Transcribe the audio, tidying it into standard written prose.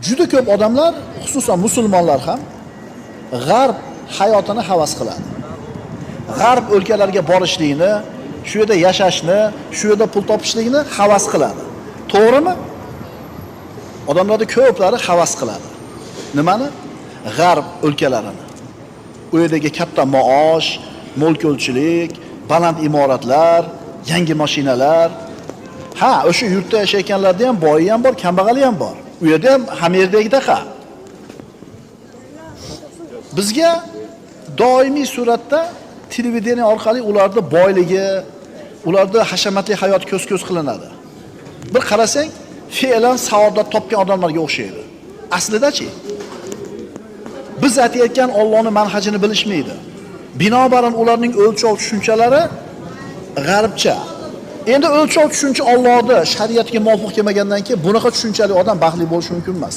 Juda ko'p odamlar, xususan musulmonlar ham g'arb hayotini havas qiladi. G'arb o'lkalariga borishlikni, shu yerda yashashni, shu yerda pul topishlikni havas qiladi. To'g'rimi? Odamlarning ko'plari havas qiladi. Nimani? G'arb o'lkalarini. U yerdagi katta maosh, mo'l-ko'lchilik, baland imoratlar, yangi mashinalar. Ha, o'sha yurtda yashayotganlarda ham boyi ham bor, kambag'ali ham bor. U yerda ham hamyerdagidaqa. Bizga doimiy suratda televideniya orqali ularning boyligi, ularning hashamatli hayot ko'z-ko'z qilinadi. Bir qarasang, fe'lan saodat topgan odamlarga o'xshaydi. Aslida-chi? Biz aytayotgan Allohning manhajini bilishmaydi. Binobarin ularning o'lchov tushunchalari g'arbcha. Endi o'lchov tushuncha Allohning shariatiga muvofiq kelmagandan keyin bunaqa tushunchali odam baxtli bo'lishi mumkin emas.